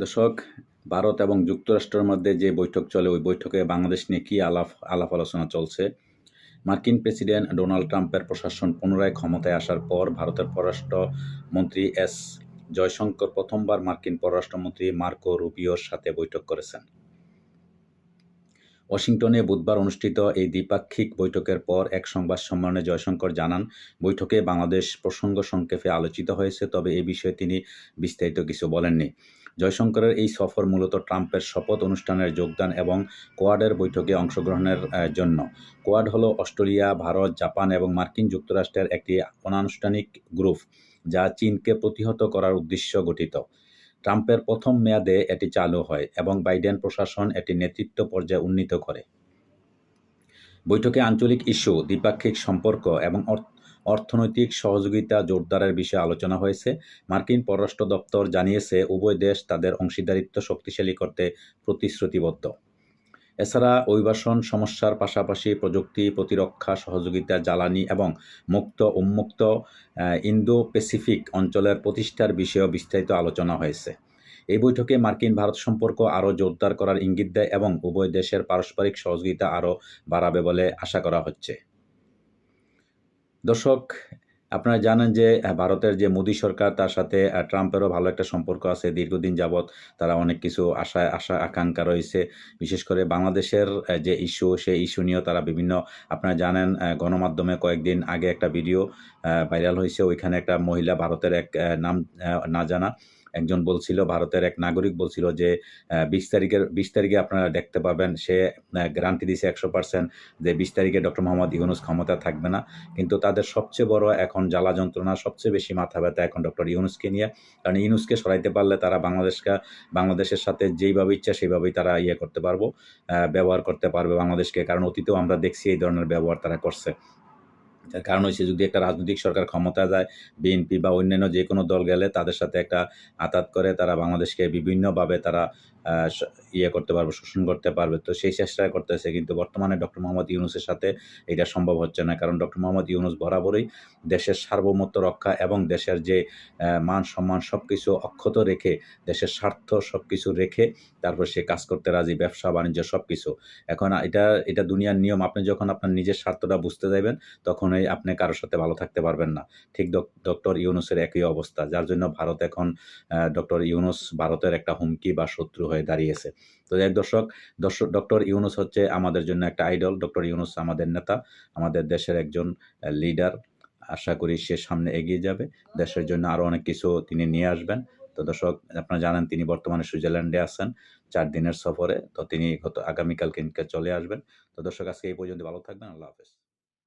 দর্শক, ভারত এবং যুক্তরাষ্ট্রের মধ্যে যে বৈঠক চলে ওই বৈঠকে বাংলাদেশ নিয়ে কী আলাপ আলোচনা চলছে। মার্কিন প্রেসিডেন্ট ডোনাল্ড ট্রাম্পের প্রশাসন পুনরায় ক্ষমতায় আসার পর ভারতের পররাষ্ট্রমন্ত্রী এস জয়শঙ্কর প্রথমবার মার্কিন পররাষ্ট্রমন্ত্রী মার্কো রুবিওর সাথে বৈঠক করেছেন। ওয়াশিংটনে বুধবার অনুষ্ঠিত এই দ্বিপাক্ষিক বৈঠকের পর এক সংবাদ সম্মেলনে জয়শঙ্কর জানান, বৈঠকে বাংলাদেশ প্রসঙ্গ সংক্ষেপে আলোচিত হয়েছে, তবে এ বিষয়ে তিনি বিস্তারিত কিছু বলেননি। জয়শঙ্করের এই সফর মূলত ট্রাম্পের শপথ অনুষ্ঠানের যোগদান এবং কোয়াডের বৈঠকে অংশগ্রহণের জন্য। কোয়াড হলো অস্ট্রেলিয়া, ভারত, জাপান এবং মার্কিন যুক্তরাষ্ট্রের একটি অনানুষ্ঠানিক গ্রুপ যা চীনকে প্রতিহত করার উদ্দেশ্য গঠিত। ট্রাম্পের প্রথম মেয়াদে এটি চালু হয় এবং বাইডেন প্রশাসন এটি নেতৃত্ব পর্যায়ে উন্নীত করে। বৈঠকে আঞ্চলিক ইস্যু, দ্বিপাক্ষিক সম্পর্ক এবং অর্থনৈতিক সহযোগিতা জোরদারের বিষয়ে আলোচনা হয়েছে। মার্কিন পররাষ্ট্র দপ্তর জানিয়েছে, উভয় দেশ তাদের অংশীদারিত্ব শক্তিশালী করতে প্রতিশ্রুতিবদ্ধ। এছাড়া অভিবাসন সমস্যার পাশাপাশি প্রযুক্তি, প্রতিরক্ষা সহযোগিতা, জ্বালানি এবং উন্মুক্ত ইন্দো প্যাসিফিক অঞ্চলের প্রতিষ্ঠার বিষয়েও বিস্তারিত আলোচনা হয়েছে। এই বৈঠকে মার্কিন ভারত সম্পর্ক আরও জোরদার করার ইঙ্গিত দেয় এবং উভয় দেশের পারস্পরিক সহযোগিতা আরও বাড়াবে বলে আশা করা হচ্ছে। দর্শক, আপনারা জানেন যে ভারতের যে মোদী সরকার, তার সাথে ট্রাম্পেরও ভালো একটা সম্পর্ক আছে। দীর্ঘদিন যাবৎ তারা অনেক কিছু আশা আকাঙ্ক্ষা রয়েছে। বিশেষ করে বাংলাদেশের যে ইস্যু, সেই ইস্যু নিয়েও তারা বিভিন্ন, আপনারা জানেন গণমাধ্যমে কয়েকদিন আগে একটা ভিডিও ভাইরাল হয়েছে। ওইখানে একটা মহিলা, ভারতের এক নাম না জানা একজন বলছিল, ভারতের এক নাগরিক বলছিল যে 20 তারিখে আপনারা দেখতে পাবেন, সে গ্যারান্টি দিয়েছে 100% যে 20 তারিখে ডক্টর মোহাম্মদ ইউনূস ক্ষমতা থাকবে না। কিন্তু তাদের সবচেয়ে বড় এখন জ্বালা যন্ত্রণা, সবচেয়ে বেশি মাথা ব্যথা এখন ডক্টর ইউনূসকে নিয়ে। কারণ ইউনূসকে সরাইতে পারলে তারা বাংলাদেশের সাথে যেইভাবে ইচ্ছা সেইভাবেই তারা করতে পারবো, ব্যবহার করতে পারবে বাংলাদেশকে। কারণ অতীতেও আমরা দেখছি এই ধরনের ব্যবহার তারা করছে। তার কারণ হচ্ছে, যদি একটা রাজনৈতিক সরকার ক্ষমতায় যায়, বিএনপি বা অন্যান্য যে কোনো দল গেলে তাদের সাথে একটা আঁতাত করে তারা বাংলাদেশকে বিভিন্নভাবে তারা করতে পারবে, শোষণ করতে পারবে। তো সেই চেষ্টা করতেছে, কিন্তু বর্তমানে ডক্টর মোহাম্মদ ইউনূসের সাথে এটা সম্ভব হচ্ছে না। কারণ ডক্টর মোহাম্মদ ইউনূস বরাবরই দেশের সার্বভৌমত্ব রক্ষা এবং দেশের যে মান সম্মান সব কিছু অক্ষত রেখে, দেশের স্বার্থ সব কিছু রেখে তারপর সে কাজ করতে রাজি, ব্যবসা বাণিজ্য সব কিছু। এখন এটা দুনিয়ার নিয়ম। আপনি যখন আপনার নিজের স্বার্থটা বুঝতে যাবেন, তখনই আপনি কারোর সাথে ভালো থাকতে পারবেন না। ঠিক ডক্টর ইউনূসের একই অবস্থা, যার জন্য ভারত এখন ডক্টর ইউনূস ভারতের একটা হুমকি বা শত্রু হয়ে দাঁড়িয়েছে। তো দর্শক, ডক্টর ইউনূস হচ্ছে আমাদের জন্য একটা আইডল। ডক্টর ইউনূস আমাদের নেতা, আমাদের দেশের একজন লিডার। আশা করি সে সামনে এগিয়ে যাবে, দেশের জন্য আরও অনেক কিছু তিনি নিয়ে আসবেন। তো দর্শক, আপনারা জানেন তিনি বর্তমানে সুইজারল্যান্ডে আছেন 4 দিনের সফরে। তো তিনি আগামীকালকে চলে আসবেন। তো দর্শক, আজকে এই পর্যন্ত, ভালো থাকবেন। আল্লাহ হাফেজ।